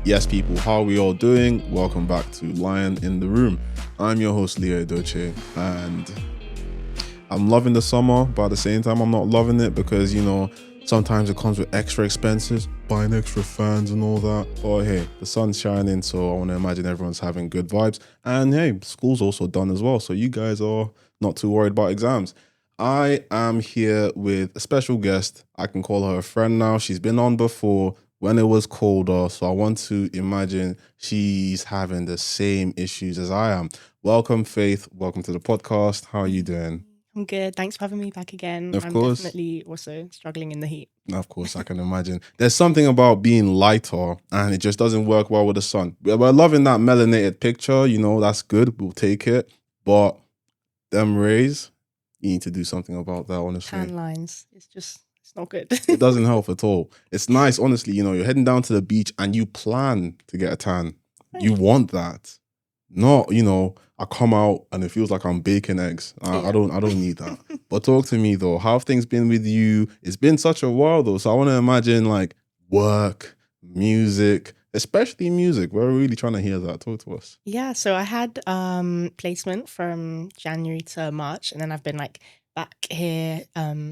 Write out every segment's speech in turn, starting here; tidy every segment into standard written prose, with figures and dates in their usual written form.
Yes, people, how are we all doing? Welcome back to Lion in the Room. I'm your host, Leo Edochie, and I'm loving the summer, but at the same time, I'm not loving it because, you know, sometimes it comes with extra expenses, buying extra fans and all that. But hey, the sun's shining, so I want to imagine everyone's having good vibes. And hey, school's also done as well, so you guys are not too worried about exams. I am here with a special guest. I can call her a friend now. She's been on before when it was colder, so I want to imagine she's having the same issues as I am. Welcome, Faith. Welcome to the podcast. How are you doing? I'm good. Thanks for having me back again. Of I'm course. definitely also struggling in the heat. Of course, I can imagine. There's something about being lighter and it just doesn't work well with the sun. We're loving that melanated picture, you know, that's good. We'll take it. But them rays, you need to do something about that, honestly. Tan lines. It's not good. It doesn't help at all. It's nice, honestly, you know, you're heading down to the beach and you plan to get a tan. You want that. Not, you know, I come out and it feels like I'm baking eggs. I don't need that. But talk to me though. How have things been with you? It's been such a while though. So I want to imagine like work, music, especially music. We're really trying to hear that. Talk to us. Yeah, so I had placement from January to March, and then I've been like back here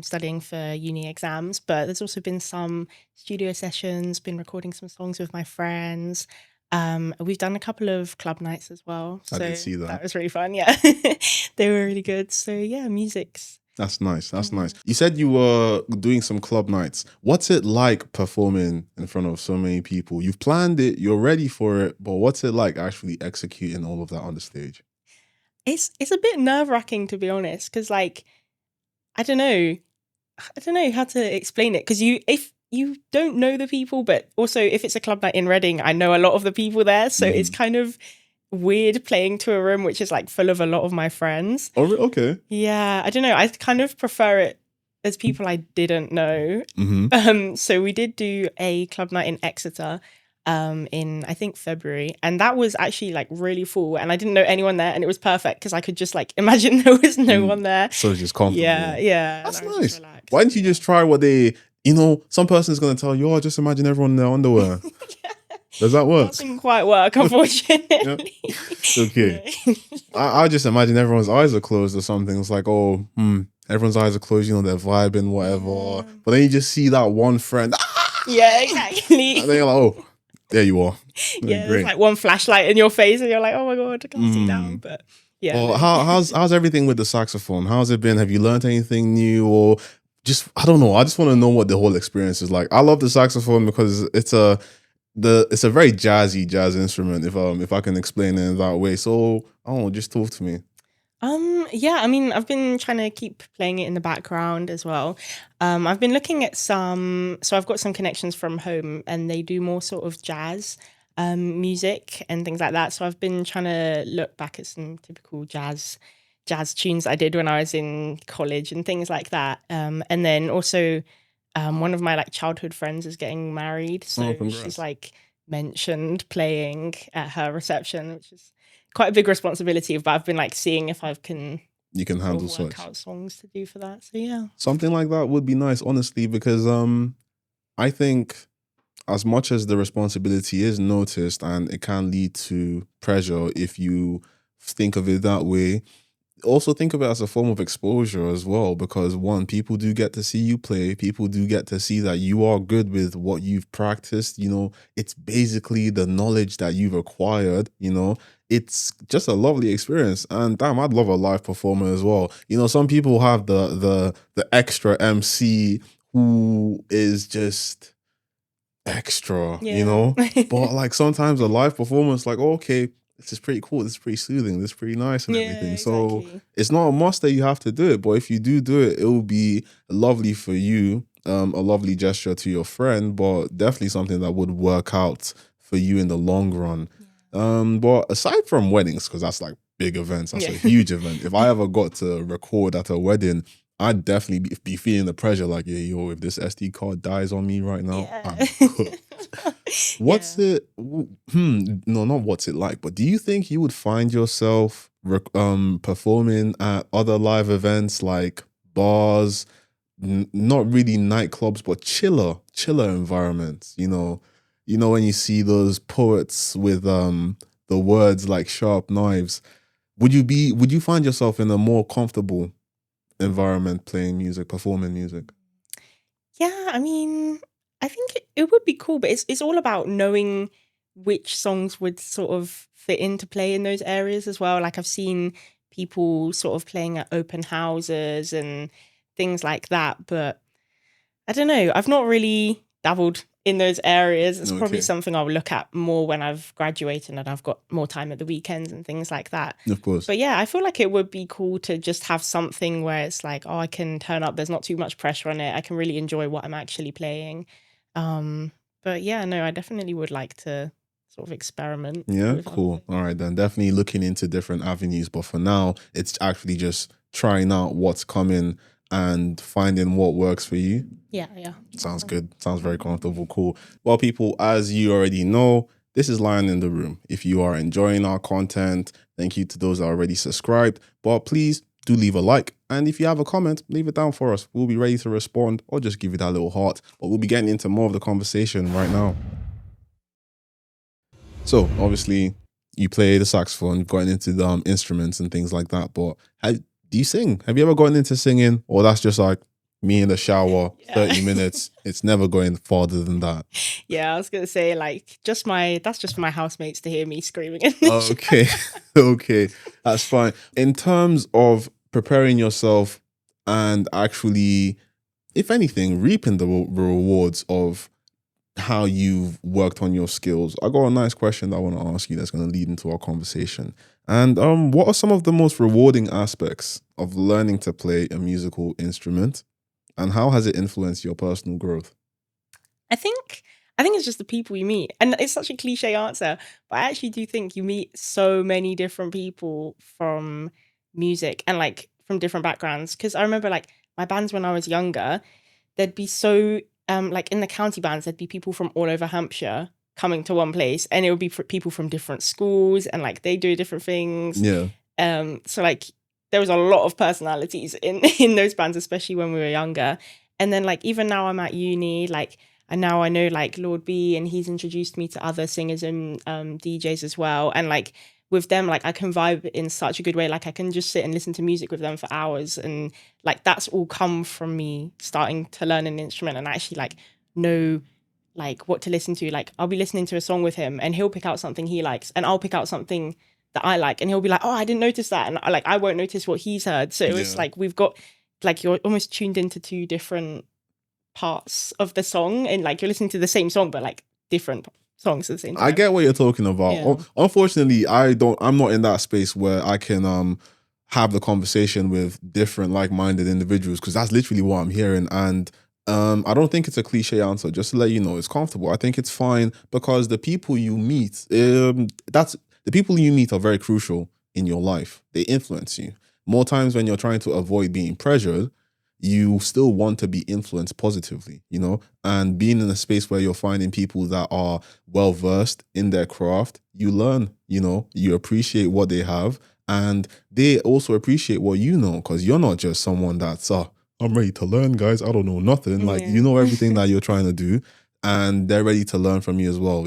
studying for uni exams. But there's also been some studio sessions, been recording some songs with my friends. We've done a couple of club nights as well. I did see that. That was really fun. Yeah, they were really good. So yeah, music's. That's nice. That's nice. You said you were doing some club nights. What's it like performing in front of so many people? You've planned it, you're ready for it, but what's it like actually executing all of that on the stage? It's a bit nerve-wracking, to be honest, because like I don't know how to explain it, because if you don't know the people, but also if it's a club night in Reading, I know a lot of the people there, so it's kind of weird playing to a room which is like full of a lot of my friends. Oh, okay. Yeah, I don't know. I kind of prefer it as people I didn't know. So we did do a club night in Exeter in I think February, and that was actually like really full, and I didn't know anyone there, and it was perfect because I could just like imagine there was no one there. So it's just comfortable. Yeah. That's nice. Why didn't you just try what they, you know, some person's going to tell you, oh, just imagine everyone in their underwear. Does that work? That didn't quite work, unfortunately. Okay. I just imagine everyone's eyes are closed or something. It's like, oh, everyone's eyes are closed, you know, they're vibing, whatever. But then you just see that one friend. Yeah, exactly. And then you're like, oh, there you are. Yeah, there's like one flashlight in your face and you're like, oh my God, I can't see now. But yeah. Well, how's everything with the saxophone? How's it been? Have you learned anything new, or just, I don't know. I just want to know what the whole experience is like. I love the saxophone because it's a very jazzy jazz instrument, if I can explain it in that way. So I don't know, just talk to me. Yeah, I mean, I've been trying to keep playing it in the background as well. I've been looking at so I've got some connections from home and they do more sort of jazz music and things like that. So I've been trying to look back at some typical jazz tunes I did when I was in college and things like that. And then also one of my like childhood friends is getting married, so she's like mentioned playing at her reception, which is quite a big responsibility. But I've been like seeing if you can handle work out songs to do for that. So yeah, something like that would be nice, honestly, because I think as much as the responsibility is noticed and it can lead to pressure if you think of it that way, also think of it as a form of exposure as well, because one, people do get to see you play, people do get to see that you are good with what you've practiced, you know, it's basically the knowledge that you've acquired, you know, it's just a lovely experience. And damn, I'd love a live performer as well. You know, some people have the extra MC who is just extra, you know, but like sometimes a live performance, like, oh, okay, this is pretty cool, this is pretty soothing, this is pretty nice and everything. Exactly. So it's not a must that you have to do it, but if you do it, it will be lovely for you, a lovely gesture to your friend, but definitely something that would work out for you in the long run. But aside from weddings, because that's like big events, that's a huge event. If I ever got to record at a wedding, I'd definitely be feeling the pressure, like, yeah, yo, if this SD card dies on me right now, I'm cooked. What's it? No, not what's it like. But do you think you would find yourself performing at other live events like bars, not really nightclubs, but chiller environments? When you see those poets with the words like sharp knives. Would you find yourself in a more comfortable environment playing music, performing music? Yeah, I mean, I think it would be cool, but it's all about knowing which songs would sort of fit into play in those areas as well. Like I've seen people sort of playing at open houses and things like that, but I don't know. I've not really dabbled in those areas. It's probably Okay, something I'll look at more when I've graduated and I've got more time at the weekends and things like that. of course. But yeah, I feel like it would be cool to just have something where it's like, oh, I can turn up. There's not too much pressure on it. I can really enjoy what I'm actually playing. Um, but yeah, no, I definitely would like to sort of experiment Yeah, with other cool. things. All right, then definitely looking into different avenues. But for now, it's actually just trying out what's coming and finding what works for you. Yeah, yeah. Sounds good. Sounds very comfortable. Cool. Well, people, as you already know, this is Lion in the Room. If you are enjoying our content, thank you to those that are already subscribed. But please do leave a like. And if you have a comment, leave it down for us. We'll be ready to respond or just give you that little heart. But we'll be getting into more of the conversation right now. So obviously, you play the saxophone, you've gotten into the instruments and things like that. But do you sing? Have you ever gotten into singing, or that's just like me in the shower, Yeah. 30 minutes? It's never going farther than that. Yeah, I was gonna say like that's just for my housemates to hear me screaming in the shower. Okay, okay, that's fine. In terms of preparing yourself and actually, if anything, reaping the rewards of how you've worked on your skills, I got a nice question that I want to ask you that's going to lead into our conversation. And what are some of the most rewarding aspects of learning to play a musical instrument, and how has it influenced your personal growth? I think it's just the people you meet. And it's such a cliche answer, but I actually do think you meet so many different people from music and like from different backgrounds. Cause I remember like my bands when I was younger, there'd be so like in the county bands, there'd be people from all over Hampshire coming to one place, and it would be people from different schools and like they do different things. Yeah, So like there was a lot of personalities in in those bands, especially when we were younger. And then like even now I'm at uni, like and now I know like Lord B, and he's introduced me to other singers and DJs as well. And like with them, like I can vibe in such a good way. Like I can just sit and listen to music with them for hours, and like that's all come from me starting to learn an instrument and actually like know like what to listen to. Like I'll be listening to a song with him, and he'll pick out something he likes, and I'll pick out something that I like, and he'll be like, "Oh, I didn't notice that," and I won't notice what he's heard. So it's yeah. like we've got like you're almost tuned into two different parts of the song, and like you're listening to the same song but like different songs at the same time. I get what you're talking about. Yeah. Unfortunately, I'm not in that space where I can have the conversation with different like-minded individuals, because that's literally what I'm hearing. And I don't think it's a cliche answer. Just to let you know, it's comfortable. I think it's fine, because the people you meet, that's the people you meet are very crucial in your life. They influence you. More times when you're trying to avoid being pressured, you still want to be influenced positively, and being in a space where you're finding people that are well versed in their craft, you learn, you appreciate what they have, and they also appreciate what you know, because you're not just someone that's I'm ready to learn, guys, I don't know nothing. Like, Yeah. you know everything that you're trying to do, and they're ready to learn from you as well.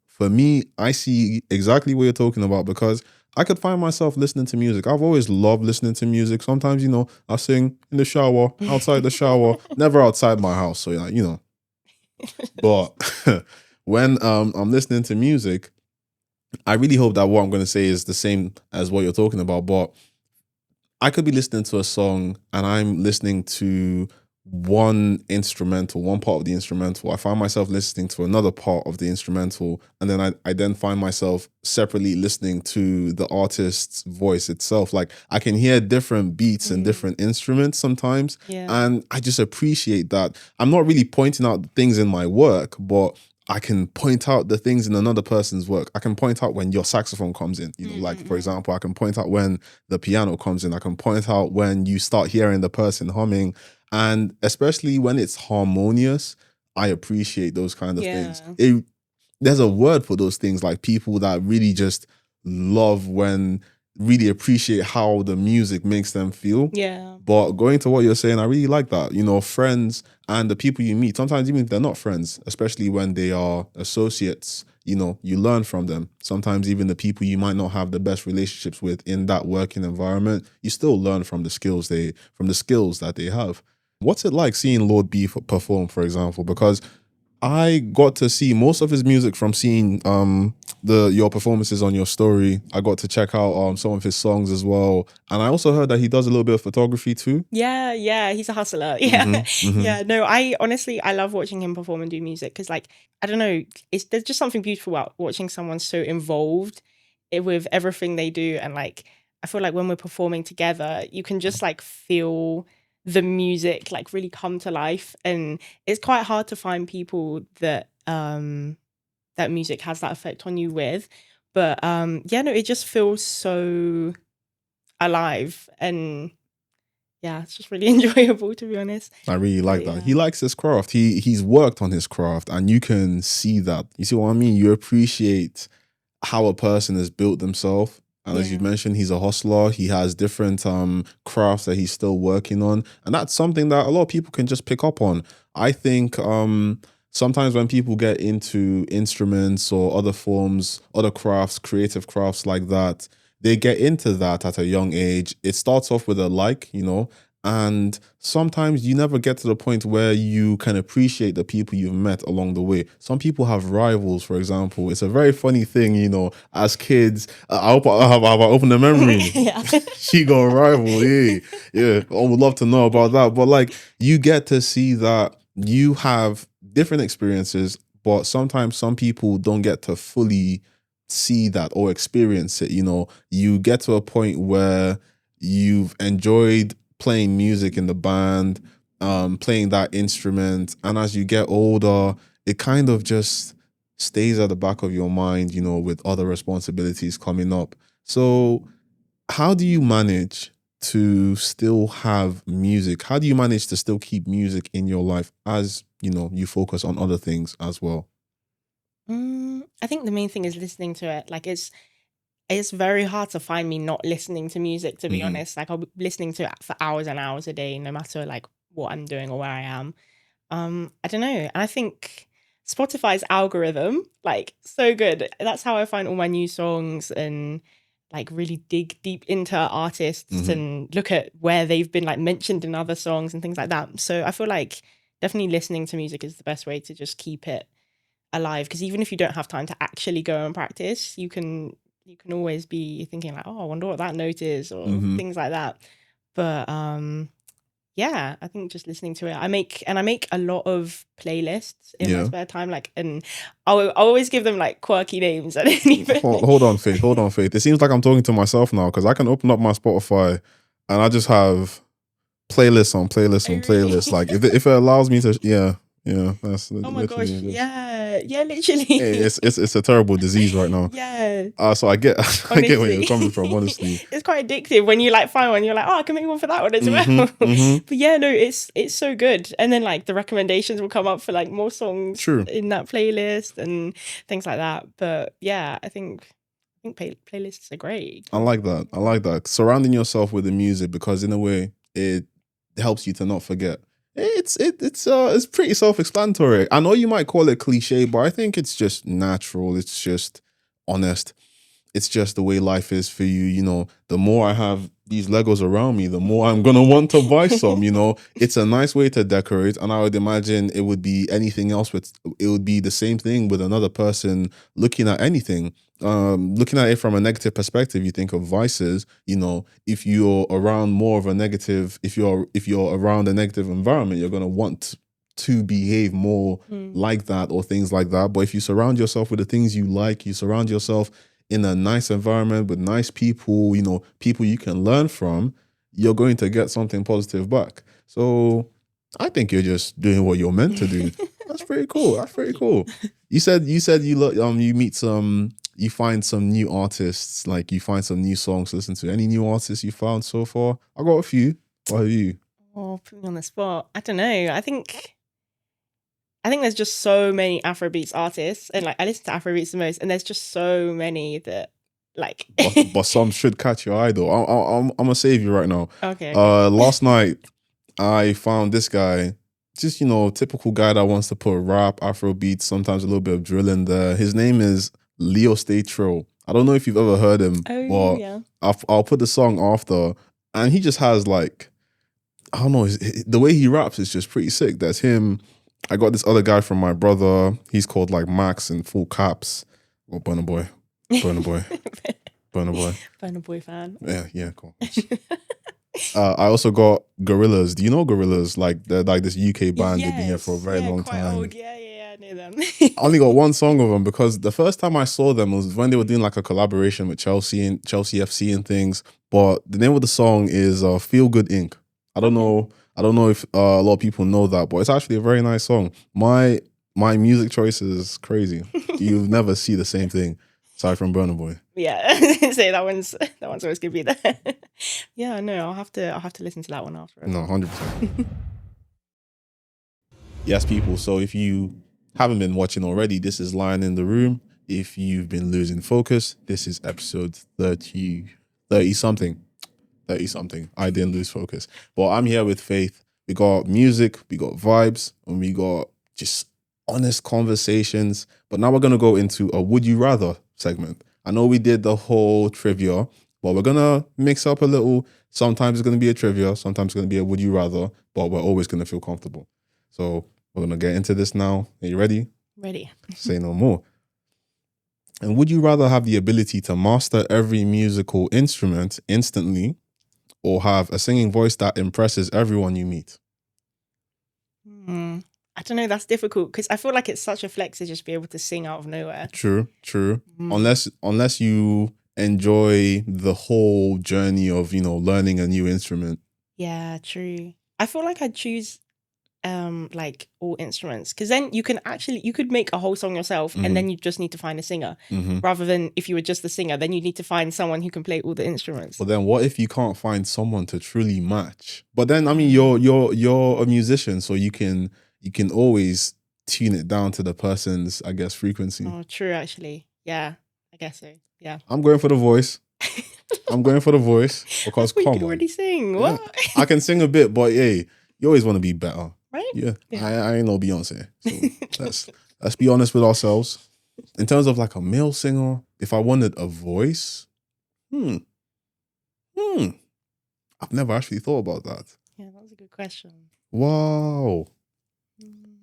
For me, I see exactly what you're talking about, because I could find myself listening to music. I've always loved listening to music. Sometimes, I sing in the shower, outside the shower, never outside my house. So, but when I'm listening to music, I really hope that what I'm going to say is the same as what you're talking about. But I could be listening to a song and I'm listening to one part of the instrumental. I find myself listening to another part of the instrumental, and then I then find myself separately listening to the artist's voice itself. Like, I can hear different beats and different instruments sometimes, Yeah. and I just appreciate that. I'm not really pointing out things in my work, but I can point out the things in another person's work. I can point out when your saxophone comes in, like, for example, I can point out when the piano comes in. I can point out when you start hearing the person humming. And especially when it's harmonious, I appreciate those kind of things. Yeah. There's a word for those things, like people that really just love when really appreciate how the music makes them feel. Yeah. But going to what you're saying, I really like that. You know, friends and the people you meet, sometimes even if they're not friends, especially when they are associates, you know, you learn from them. Sometimes even the people you might not have the best relationships with in that working environment, you still learn from the skills that they have. What's it like seeing Lord B perform, for example? Because I got to see most of his music from seeing your performances on your story. I got to check out some of his songs as well, and I also heard that he does a little bit of photography too. Yeah, he's a hustler. Yeah. Mm-hmm. Yeah, no, I honestly I love watching him perform and do music because, like, I don't know, there's just something beautiful about watching someone so involved with everything they do. And like I feel like when we're performing together, you can just like feel the music like really come to life. And it's quite hard to find people that that music has that effect on you with. But yeah, no, it just feels so alive. And yeah, it's just really enjoyable, to be honest. I really like But that. yeah. He likes his craft. He's worked on his craft, and you can see that. You see what I mean? You appreciate how a person has built themselves. And as you Yeah. mentioned, he's a hustler. He has different crafts that he's still working on. And that's something that a lot of people can just pick up on. I think sometimes when people get into instruments or other forms, other crafts, creative crafts like that, they get into that at a young age. It starts off with a like, you know, and sometimes you never get to the point where you can appreciate the people you've met along the way. Some people have rivals, for example. It's a very funny thing, you know, as kids. I hope I have opened a memory. Yeah. She got a rival. Yeah. I would love to know about that. But like, you get to see that you have different experiences, but sometimes some people don't get to fully see that or experience it. You know, you get to a point where you've enjoyed playing music in the band, playing that instrument, and as you get older, it kind of just stays at the back of your mind, you know, with other responsibilities coming up. So how do you manage to still have music? How do you manage to still keep music in your life as, you know, you focus on other things as well? I think the main thing is listening to it. Like it's very hard to find me not listening to music, to be Mm-hmm. honest. Like I'll be listening to it for hours and hours a day, no matter like what I'm doing or where I am. I don't know. And I think Spotify's algorithm, like so good. That's how I find all my new songs and like really dig deep into artists Mm-hmm. and look at where they've been like mentioned in other songs and things like that. So I feel like definitely listening to music is the best way to just keep it alive, because even if you don't have time to actually go and practice, you can always be thinking like, oh, I wonder what that note is, or Mm-hmm. things like that. But yeah, I think just listening to it. I make a lot of playlists in my Yeah. spare time, like, and I'll always give them like quirky names. I don't even Hold on, Faith. Hold on, Faith. It seems like I'm talking to myself now because I can open up my Spotify and I just have playlists on playlists I on really playlists. Like if it allows me to, yeah, that's Oh my gosh, literally just. yeah, Hey, literally. it's a terrible disease right now. Yeah. So I get I get where you're Honestly, coming from. Honestly. it's quite addictive when you like find one. You're like, oh, I can make one for that one as Mm-hmm. well. Mm-hmm. But yeah, no, it's so good. And then like the recommendations will come up for like more songs True. in that playlist and things like that. But yeah, I think playlists are great. I like that. I like that. Surrounding yourself with the music because in a way it helps you to not forget. It's pretty self-explanatory. I know you might call it cliche, but I think it's just natural. It's just honest. It's just the way life is for you. You know, the more I have these Legos around me, the more I'm gonna want to buy some. You know, it's a nice way to decorate, and I would imagine it would be anything else. With it would be the same thing with another person looking at anything. Looking at it from a negative perspective, you think of vices. You know, if you're around more of a negative, if you're around a negative environment, you're gonna want to behave more Mm. like that or things like that. But if you surround yourself with the things you like, you surround yourself in a nice environment with nice people, you know, people you can learn from, you're going to get something positive back. So I think you're just doing what you're meant to do. That's pretty cool. That's pretty Thank you. cool. You meet some, you find some new artists, like you find some new songs to listen to. Any new artists you found so far? I got a few. What have you? Oh, put me on the spot. I don't know. I think I think there's just so many Afrobeats artists, and like I listen to Afrobeats the most, and there's just so many that like. But some should catch your eye though. I'm gonna save you right now. Okay. Last night I found this guy, just typical guy that wants to put rap, Afrobeat, sometimes a little bit of drill in there. His name is Leo Stay Trill. I don't know if you've ever heard him, Oh but yeah. I'll put the song after, and he just has like, I don't know, the way he raps is just pretty sick. That's him. I got this other guy from my brother. He's called like Max in full caps. Well, Burna Boy, Burna Boy, Burna Boy. Burna Boy fan. Yeah, cool. I also got Gorillaz. Do you know Gorillaz? Like they're like this UK band. They've been here for a very long quite time. Old. Yeah, I know them. I only got one song of them because the first time I saw them was when they were doing like a collaboration with Chelsea and Chelsea FC and things. But the name of the song is Feel Good Inc. I don't know if a lot of people know that, but it's actually a very nice song. My music choice is crazy. You'll never see the same thing aside from Burna Boy. Yeah, say that one's always gonna be there. Yeah, no, I'll have to listen to that one after. No, 100%. Yes, people. So if you haven't been watching already, this is Lion in the Room. If you've been losing focus, this is episode 30 something. 30 something. I didn't lose focus. But I'm here with Faith. We got music, we got vibes, and we got just honest conversations. But now we're going to go into a Would You Rather segment. I know we did the whole trivia, but we're going to mix up a little. Sometimes it's going to be a trivia, sometimes it's going to be a Would You Rather, but we're always going to feel comfortable. So we're going to get into this now. Are you ready? Ready. Say no more. And would you rather have the ability to master every musical instrument instantly or have a singing voice that impresses everyone you meet? I don't know. That's difficult because I feel like it's such a flex to just be able to sing out of nowhere. True. Unless you enjoy the whole journey of, learning a new instrument. Yeah, true. I feel like I'd choose like all instruments because then you could make a whole song yourself and then you just need to find a singer rather than if you were just the singer, then you need to find someone who can play all the instruments. But then what if you can't find someone to truly match? But then I mean you're a musician, so you can always tune it down to the person's, I guess, frequency. Oh, true, actually. Yeah, I guess so. Yeah. I'm going for the voice. Because you come can on. already sing. Yeah. What? I can sing a bit, but hey, you always want to be better. Right? Yeah. I ain't no Beyonce. So let's be honest with ourselves. In terms of like a male singer, if I wanted a voice, I've never actually thought about that. Yeah, that was a good question. Wow.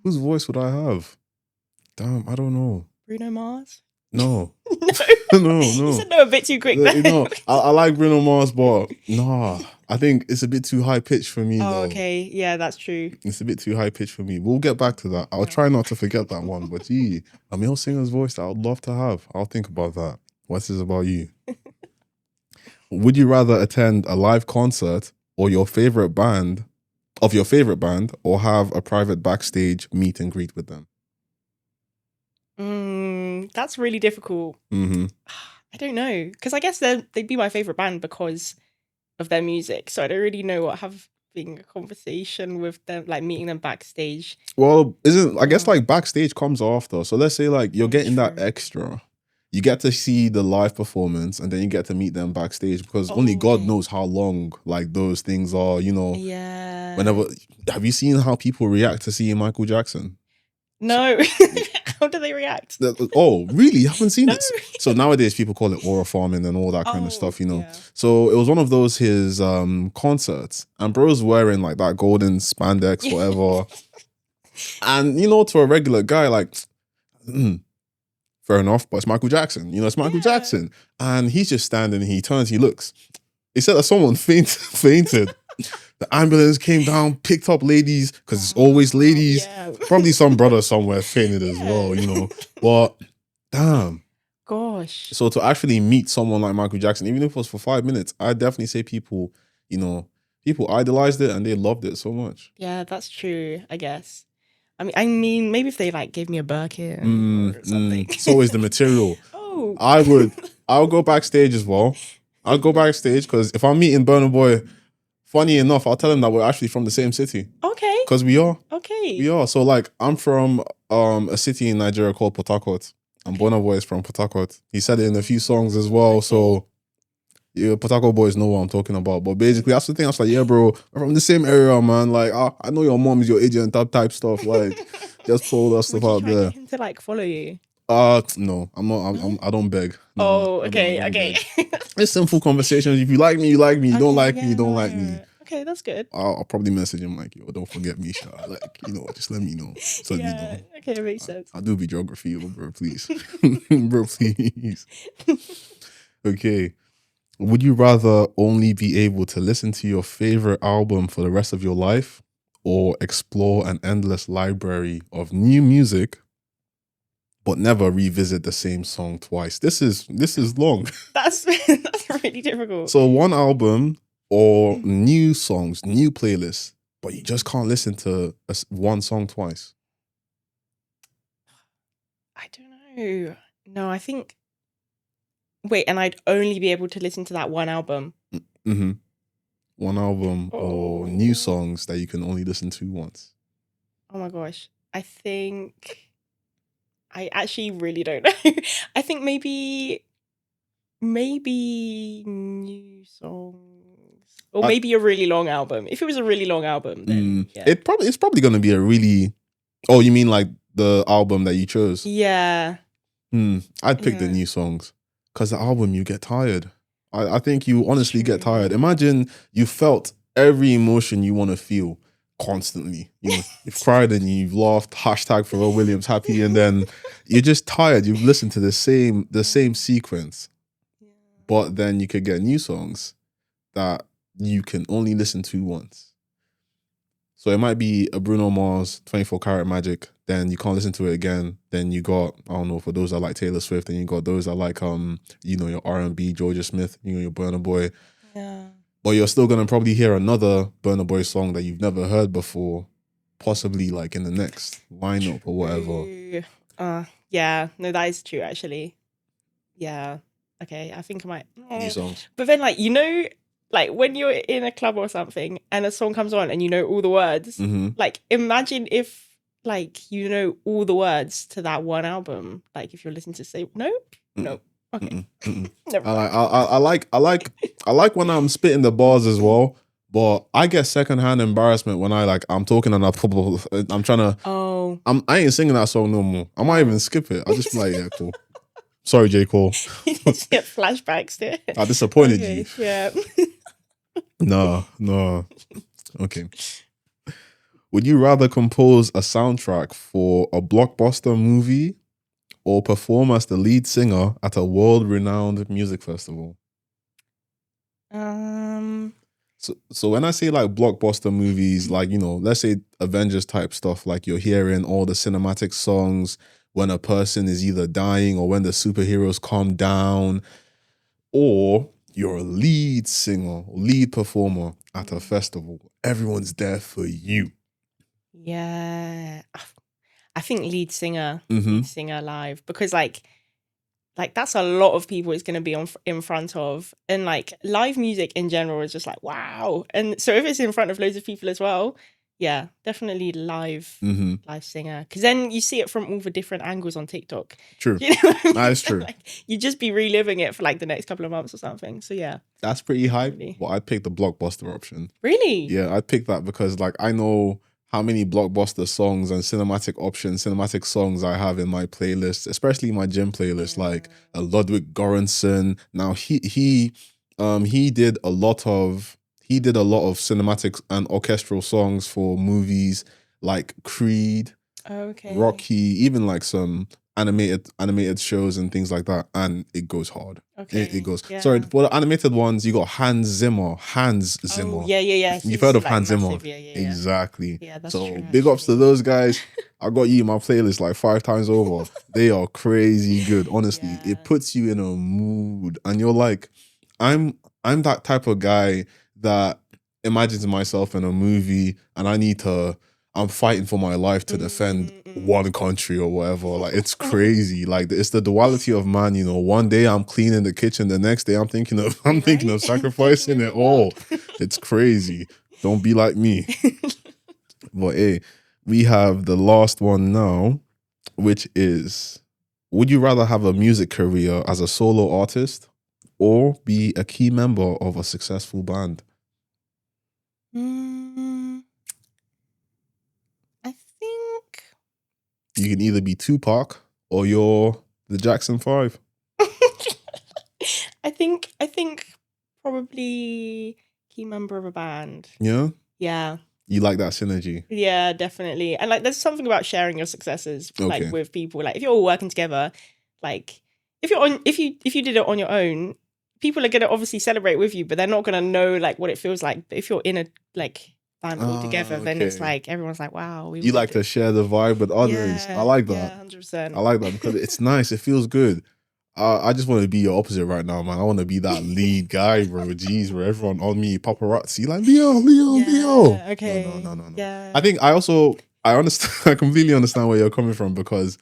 Whose voice would I have? Damn, I don't know. Bruno Mars? No. No. No. You said no a bit too quick there. No, I like Bruno Mars, but nah, I think it's a bit too high pitched for me. Oh, though. okay. Yeah, that's true. It's a bit too high pitched for me. We'll get back to that. I'll try not to forget that one. But gee, a male singer's voice that I would love to have. I'll think about that. What's this about you? Would you rather attend a live concert or your favorite band, or have a private backstage meet and greet with them? That's really difficult. I don't know. Because I guess they'd be my favorite band because of their music. So I don't really know what having a conversation with them, like meeting them backstage. Well, I guess like backstage comes after. So let's say like you're getting that extra. You get to see the live performance and then you get to meet them backstage because only God knows how long like those things are, Yeah. Whenever, have you seen how people react to seeing Michael Jackson? No. How do they react? Oh, really? You haven't seen it? So nowadays people call it aura farming and all that kind of stuff, Yeah. So it was one of those his concerts and bro's wearing like that golden spandex, whatever. And to a regular guy, like, fair enough, but it's Michael Jackson. It's Michael Jackson. And he's just standing, he turns, he looks. He said that someone fainted. The ambulance came down, picked up ladies, because it's always ladies. Yeah. Probably some brother somewhere fainted as well, But damn. Gosh. So to actually meet someone like Michael Jackson, even if it was for 5 minutes, I'd definitely say people idolized it and they loved it so much. Yeah, that's true, I guess. I mean, maybe if they like gave me a Birkin or something. It's always the material. Oh. I'll go backstage as well. I'll go backstage because if I'm meeting Burna Boy, funny enough, I'll tell him that we're actually from the same city. Okay. Because we are. Okay. We are. So like I'm from a city in Nigeria called Port Harcourt. And Burna Boy is from Port Harcourt. He said it in a few songs as well. So yeah, Port Harcourt boys know what I'm talking about. But basically that's the thing. I was like, yeah, bro, I'm from the same area, man. Like I know your mom's your agent, that type stuff. Like just pull that stuff Would you out try there. to get him to like follow you? No, I'm not. I don't beg. No, Oh, I don't okay. beg. It's simple conversations. If you like me, you like me. You don't Okay, like me, you yeah, don't no, like me. yeah. Okay, that's good. I'll probably message him like, yo, don't forget me, Sha. Like, just let me know. So you know. Okay, it makes sense. I'll do videography, bro, please. Bro, please. Okay. Would you rather only be able to listen to your favorite album for the rest of your life or explore an endless library of new music but never revisit the same song twice? This is long. That's really difficult. So one album or new songs, new playlists, but you just can't listen to one song twice. I don't know. No, I think. Wait, and I'd only be able to listen to that one album. Mm-hmm. One album or new songs that you can only listen to once. Oh my gosh. I think. I actually really don't know. I think maybe new songs. Or maybe a really long album. If it was a really long album, then yeah. It's probably gonna be a really. Oh, you mean like the album that you chose? Yeah. I'd pick the new songs because the album you get tired. I think you honestly get tired. Imagine you felt every emotion you want to feel constantly. You've cried and you've laughed. Hashtag Pharrell Williams happy, and then you're just tired. You've listened to the same sequence, but then you could get new songs that you can only listen to once. So it might be a Bruno Mars 24 Karat Magic, then you can't listen to it again. Then you got, I don't know, for those that like Taylor Swift, and you got those that like your R&B, Georgia Smith, your Burna Boy. Yeah. But you're still gonna probably hear another Burna Boy song that you've never heard before, possibly like in the next lineup or whatever. Yeah, no, that is true actually. Yeah. Okay, I think I might. New songs. But then like when you're in a club or something and a song comes on and you know all the words, like imagine if like you know all the words to that one album. Like if you're listening to say no. Okay. Never mind. I like when I'm spitting the bars as well, but I get secondhand embarrassment when I'm talking and I'm trying to. Oh. I ain't singing that song no more. I might even skip it. I just be like, yeah, cool. Sorry, J. Cole. You just get flashbacks to it. I disappointed you. Yeah. No. Okay. Would you rather compose a soundtrack for a blockbuster movie or perform as the lead singer at a world-renowned music festival? So when I say like blockbuster movies, like, let's say Avengers type stuff, like you're hearing all the cinematic songs when a person is either dying or when the superheroes calm down, or you're a lead singer, lead performer at a festival. Everyone's there for you. Yeah. I think lead singer live, because like that's a lot of people it's going to be in front of, and like live music in general is just like wow. And so if it's in front of loads of people as well, yeah, definitely live singer, because then you see it from all the different angles on TikTok. True. You know what I mean? That is true. Like, you just be reliving it for like the next couple of months or something. So yeah, that's pretty hype. But I'd pick the blockbuster option. Really? Yeah, I'd pick that because like I know how many blockbuster songs and cinematic songs I have in my playlist, especially my gym playlist, like Ludwig Göransson. Now he did a lot of cinematic and orchestral songs for movies like Creed, Rocky, even like some animated shows and things like that, and it goes hard. It goes. Yeah. Sorry, for the animated ones, you got Hans Zimmer. Oh, yeah. You've heard of like Hans Zimmer? Yeah. Exactly. Yeah, that's so true, big ups to those guys. I got you in my playlist like 5 times over. They are crazy good. Honestly, it puts you in a mood, and you're like, I'm that type of guy that imagines myself in a movie, and I'm fighting for my life to defend one country or whatever. Like, it's crazy. Like, it's the duality of man, one day I'm cleaning the kitchen, the next day I'm thinking of sacrificing it all. It's crazy. Don't be like me. But hey, we have the last one now, which is: would you rather have a music career as a solo artist or be a key member of a successful band? Mm, I think. You can either be Tupac or you're the Jackson 5. I think probably key member of a band. Yeah? Yeah. You like that synergy? Yeah, definitely. And like there's something about sharing your successes like Okay. with people. Like if you're all working together, like if you did it on your own, people are gonna obviously celebrate with you, but they're not gonna know like what it feels like. But if you're in a like band all together, then it's Okay. like everyone's like, wow, we You all like did to share the vibe with others. I like that. Yeah, 100%. I like that because it's nice. It feels good. I just want to be your opposite right now, man. I want to be that lead guy, bro. Jeez, where everyone on me, paparazzi, like Leo. Yeah, okay. No. Yeah. I think I understand. I completely understand where you're coming from because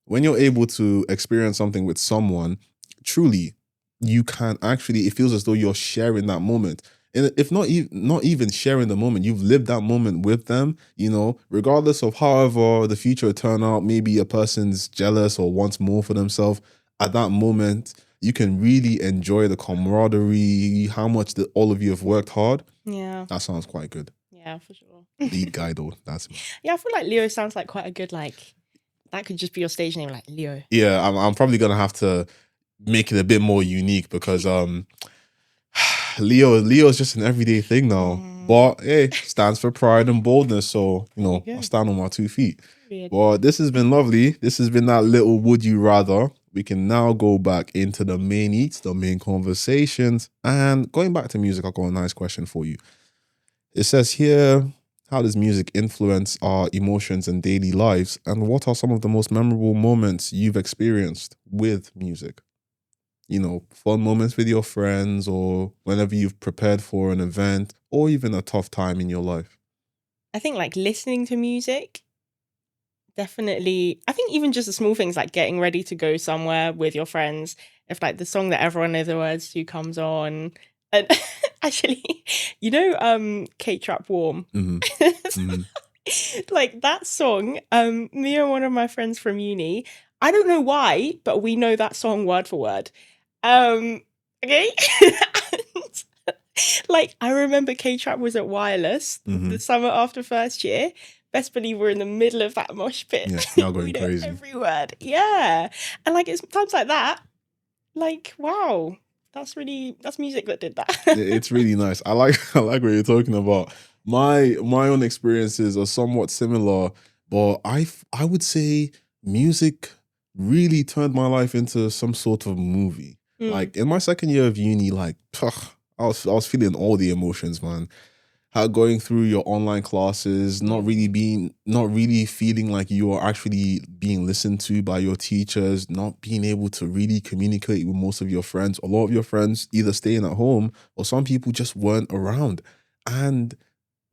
when you're able to experience something with someone, truly, you can actually. It feels as though you're sharing that moment. And if not even sharing the moment, you've lived that moment with them. You know, regardless of however the future will turn out, maybe a person's jealous or wants more for themselves. At that moment, you can really enjoy the camaraderie, how much all of you have worked hard. Yeah. That sounds quite good. Yeah, for sure. Lead guy though, that's me. Yeah, I feel like Leo sounds like quite a good like that could just be your stage name, like Leo. Yeah, I'm probably gonna have to make it a bit more unique because Leo's just an everyday thing now. But hey, stands for pride and boldness. So, you know, I stand on my 2 feet. Weird. But this has been lovely. This has been that little would you rather. We can now go back into the main eats, the main conversations. And going back to music, I've got a nice question for you. It says here, how does music influence our emotions and daily lives? And what are some of the most memorable moments you've experienced with music? You know, fun moments with your friends or whenever you've prepared for an event or even a tough time in your life. I think like listening to music, definitely. I think even just the small things like getting ready to go somewhere with your friends, if like the song that everyone knows the words to comes on. And actually, Kate Trap Warm. Like that song, me and one of my friends from uni, I don't know why, but we know that song word for word. Okay. And, like I remember K-Trap was at Wireless the summer after first year. Best believe we're in the middle of that mosh pit. Yeah, y'all going We know crazy. every word. Yeah. And like it's times like that, like wow, that's music that did that. It's really nice. I like what you're talking about. My own experiences are somewhat similar, but I would say music really turned my life into some sort of movie. Like in my second year of uni, like I was feeling all the emotions, man. How going through your online classes, not really feeling like you are actually being listened to by your teachers, not being able to really communicate with most of your friends. A lot of your friends either staying at home or some people just weren't around. And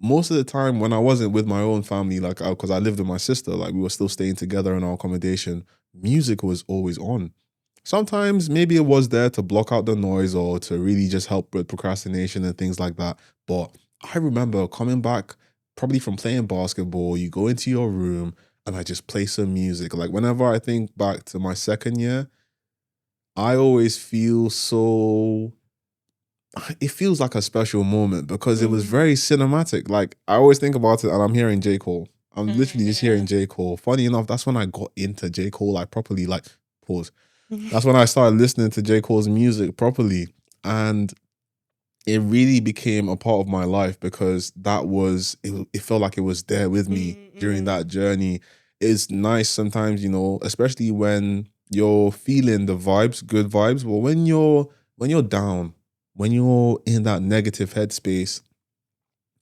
most of the time when I wasn't with my own family, like because I lived with my sister, like we were still staying together in our accommodation, music was always on. Sometimes maybe it was there to block out the noise or to really just help with procrastination and things like that. But I remember coming back probably from playing basketball, you go into your room and I just play some music. Like whenever I think back to my second year, I always feel it feels like a special moment because it was very cinematic. Like I always think about it and I'm hearing J. Cole. I'm literally just hearing J. Cole. Funny enough, that's when I got into J. Cole, like properly, like pause. That's when I started listening to J. Cole's music properly. And it really became a part of my life because it felt like it was there with me during that journey. It's nice sometimes, you know, especially when you're feeling the vibes, good vibes, but when you're down, when you're in that negative headspace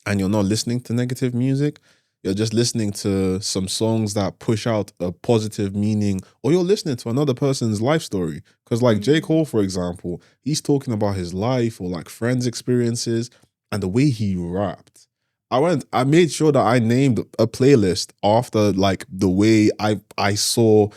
and you're not listening to negative music, you're just listening to some songs that push out a positive meaning, or you're listening to another person's life story. Because like J. Cole, for example, he's talking about his life or like friends' experiences and the way he rapped. I made sure that I named a playlist after like the way I saw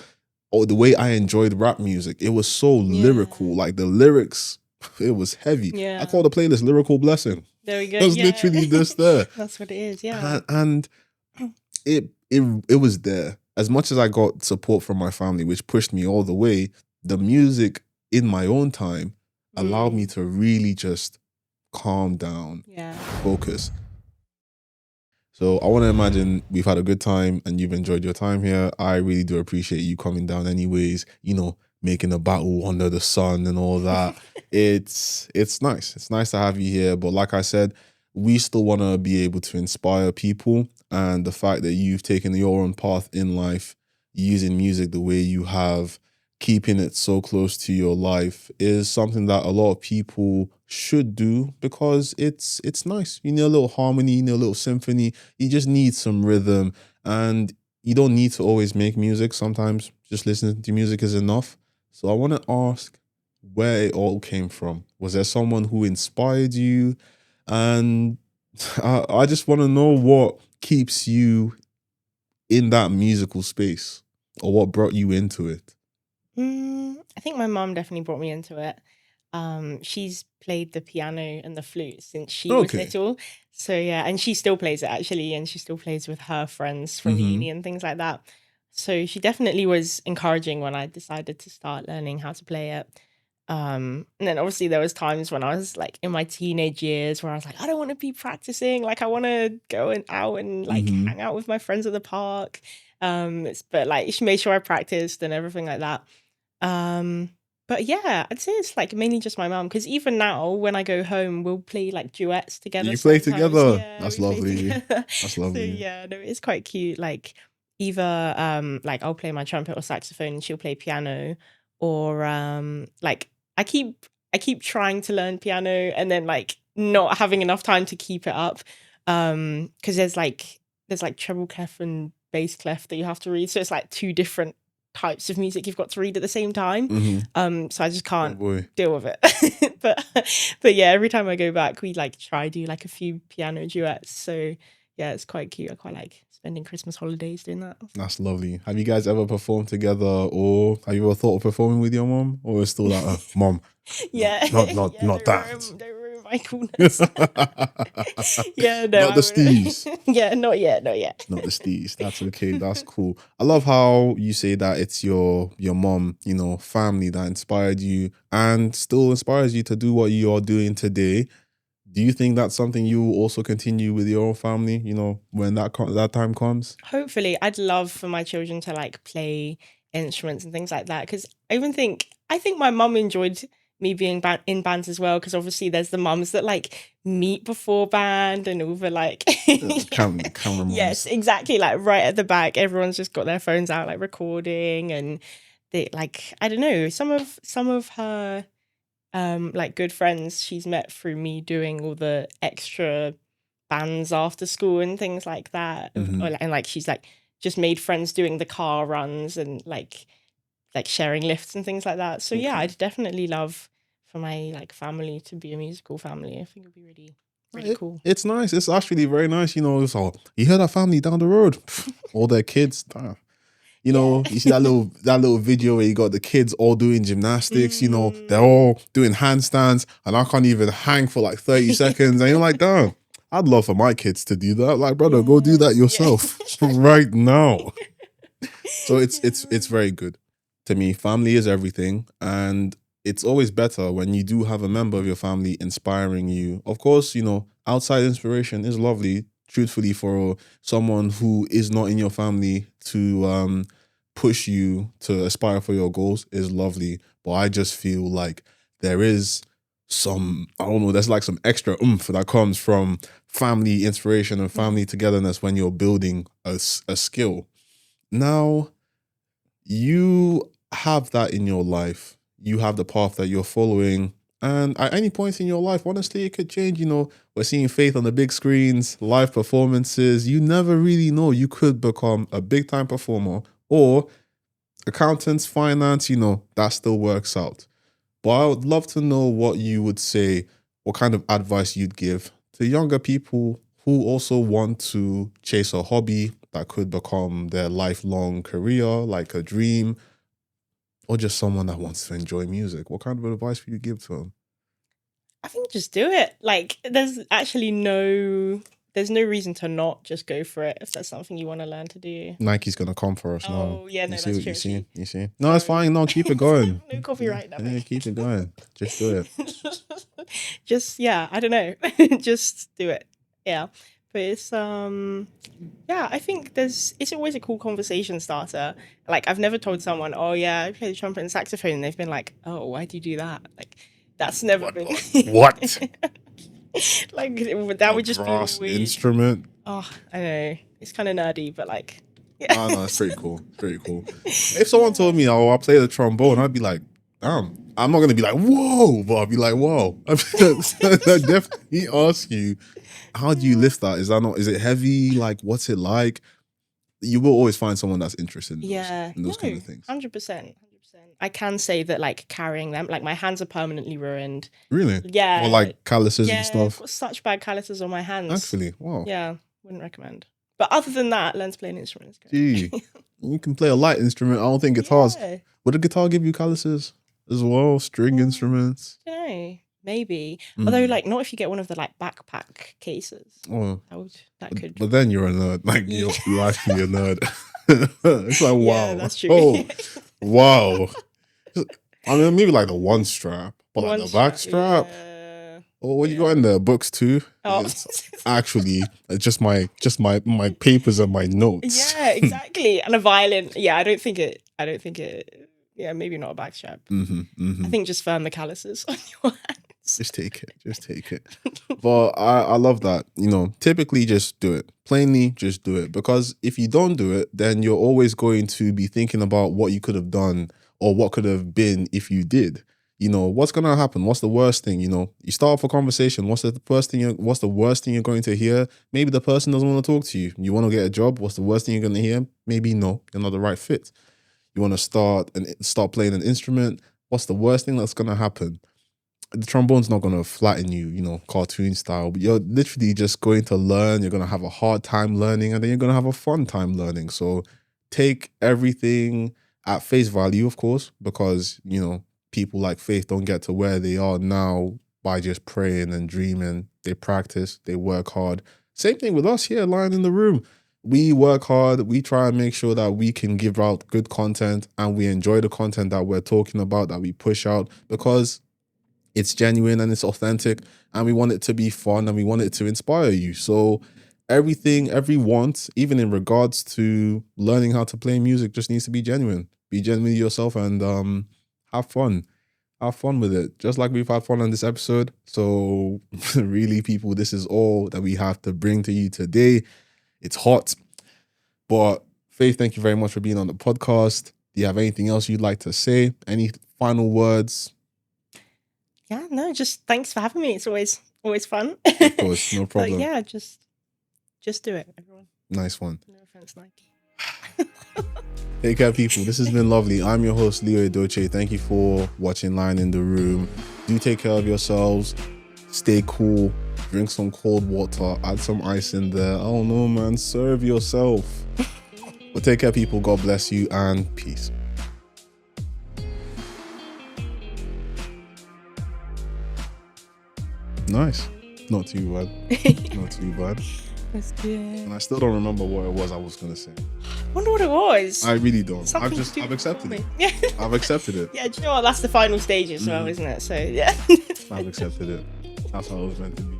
or the way I enjoyed rap music. It was so lyrical. Like the lyrics, it was heavy. I call the playlist Lyrical Blessing. There we go. It was literally this there. That's what it is, yeah. And it was there. As much as I got support from my family, which pushed me all the way, the music in my own time allowed me to really just calm down, Yeah. focus. So I want to imagine we've had a good time and you've enjoyed your time here. I really do appreciate you coming down anyways, making a battle under the sun and all that. It's nice. It's nice to have you here. But like I said, we still want to be able to inspire people. And the fact that you've taken your own path in life, using music the way you have, keeping it so close to your life is something that a lot of people should do because it's nice. You need a little harmony, you need a little symphony. You just need some rhythm, and you don't need to always make music. Sometimes just listening to music is enough. So I want to ask where it all came from. Was there someone who inspired you? And I just want to know what keeps you in that musical space, or what brought you into it. I think my mum definitely brought me into it. She's played the piano and the flute since she was Okay. little. So yeah, and she still plays it actually, and she still plays with her friends from uni and things like that. So she definitely was encouraging when I decided to start learning how to play it. And then obviously there was times when I was like in my teenage years where I was like, I don't want to be practicing, like I want to go out and like hang out with my friends at the park. But like she made sure I practiced and everything like that. But yeah, I'd say it's like mainly just my mum because even now when I go home, we'll play like duets together. You play Sometimes. together? Yeah, That's we play lovely. together. That's So lovely. yeah, no, it's quite cute. Like either like I'll play my trumpet or saxophone and she'll play piano, or like I keep trying to learn piano and then like not having enough time to keep it up. Because there's like treble clef and bass clef that you have to read. So it's like two different types of music you've got to read at the same time. So I just Oh can't boy. deal with it. but yeah, every time I go back, we like try do like a few piano duets. So yeah, it's quite cute. I quite like spending Christmas holidays doing that. That's lovely. Have you guys ever performed together, or have you ever thought of performing with your mom, or is still like, mom? Yeah, not yeah, not don't that. ruin my coolness. Yeah, no, Not I the wouldn't. steez. Yeah, not yet, not yet. Not the steez. That's okay. That's cool. I love how you say that it's your mom, family that inspired you and still inspires you to do what you are doing today. Do you think that's something you will also continue with your own family, when that time comes? Hopefully, I'd love for my children to like play instruments and things like that because I think my mum enjoyed me being in bands as well because obviously there's the mums that like meet before band and all the like Camera yes, moms. exactly, like right at the back everyone's just got their phones out like recording, and they like I don't know, some of her like good friends she's met through me doing all the extra bands after school and things like that. And like she's like just made friends doing the car runs and like sharing lifts and things like that. So yeah, Okay. I'd definitely love for my like family to be a musical family. I think it'd be really really cool. It's nice. It's actually very nice. So you hear that family down the road, all their kids. You see that little video where you got the kids all doing gymnastics. They're all doing handstands, and I can't even hang for like 30 seconds. And you're like, damn, I'd love for my kids to do that. Like, brother, go do that yourself right now. So it's very good. To me, family is everything, and it's always better when you do have a member of your family inspiring you. Of course, outside inspiration is lovely. Truthfully, for someone who is not in your family to push you to aspire for your goals is lovely. But I just feel like there is I don't know, there's like some extra oomph that comes from family inspiration and family togetherness when you're building a skill. Now, you have that in your life. You have the path that you're following. And at any point in your life, honestly, it could change. We're seeing Faith on the big screens, live performances. You never really know. You could become a big time performer or accountants, finance, that still works out. But I would love to know what you would say, what kind of advice you'd give to younger people who also want to chase a hobby that could become their lifelong career, like a dream, or just someone that wants to enjoy music. What kind of advice would you give to them? I think just do it. Like there's actually no there's no reason to not just go for it if that's something you want to learn to do. Nike's gonna come for us now. Oh yeah, no, You see that's what true. you see? actually. You see? No, it's fine. No, keep it going. No copyright. Yeah, That keep it going. Just do it. Just I don't know. Just do it. Yeah. But it's yeah, I think it's always a cool conversation starter. Like I've never told someone, oh yeah, I play the trumpet and saxophone, and they've been like, oh, why do you do that? Like that's never been What? like that would just be brass weird. instrument. Oh, I know. It's kind of nerdy, but like Oh no, it's pretty cool. Pretty cool. If someone told me, oh, I play the trombone, I'd be like, damn. I'm not gonna be like, whoa, but I'll be like, whoa. I'd definitely ask you, how do you lift that? Is it heavy? Like, what's it like? You will always find someone that's interested in those kind of things. 100%. I can say that like carrying them, like my hands are permanently ruined. Really? Yeah. Or like calluses and I've stuff. got such bad calluses on my hands. Actually, wow. Yeah, wouldn't recommend. But other than that, learn to play an instrument is great. Gee, you can play a light instrument. I don't think guitars. Yeah. Would a guitar give you calluses as well? String instruments? No, maybe. Although, like, not if you get one of the like backpack cases. Oh, That could. but then you're a nerd. Like you're actually a nerd. It's like wow. Yeah, that's true. Oh, wow. I mean, maybe like the one strap, but like the back strap. Yeah. Oh, what you got in there? Books too? Oh. It's actually just my papers and my notes. Yeah, exactly. And a violin. Yeah, I don't think it. Yeah, maybe not a back strap. I think just firm the calluses on your hands. Just take it. But I love that. You know, typically just do it. Plainly, just do it. Because if you don't do it, then you're always going to be thinking about what you could have done or what could have been if you did. You know, what's going to happen? What's the worst thing? You know, you start off a conversation. What's the worst thing you're going to hear? Maybe the person doesn't want to talk to you. You want to get a job. What's the worst thing you're going to hear? Maybe no, you're not the right fit. You want to start playing an instrument. What's the worst thing that's going to happen? The trombone's not going to flatten you, you know, cartoon style, but you're literally just going to learn. You're going to have a hard time learning, and then you're going to have a fun time learning. So take everything at face value, of course, because, you know, people like Faith don't get to where they are now by just praying and dreaming. They practice, they work hard. Same thing with us here lying in the room. We work hard. We try and make sure that we can give out good content, and we enjoy the content that we're talking about, that we push out, because it's genuine and it's authentic, and we want it to be fun, and we want it to inspire you. So every want, even in regards to learning how to play music, just needs to be genuine. Be genuine yourself and have fun. Have fun with it, just like we've had fun on this episode. So really, people, this is all that we have to bring to you today. It's hot. But Faith, thank you very much for being on the podcast. Do you have anything else you'd like to say? Any final words? Yeah, no, just thanks for having me. It's always fun. Of course, no problem. But yeah, just do it, everyone. Nice one. No offense, Nike. Take care, people. This has been lovely. I'm your host, Leo Edochie. Thank you for watching Line in the Room. Do take care of yourselves. Stay cool. Drink some cold water. Add some ice in there. I don't know, man. Serve yourself. But take care, people. God bless you, and peace. Nice. Not too bad. Not too bad. That's good. And I still don't remember what it was I was gonna say. Wonder what it was. I really don't. Something I've accepted it. Yeah. I've accepted it. Yeah, do you know what? That's the final stage as well, isn't it? So yeah. I've accepted it. That's how it was meant to be.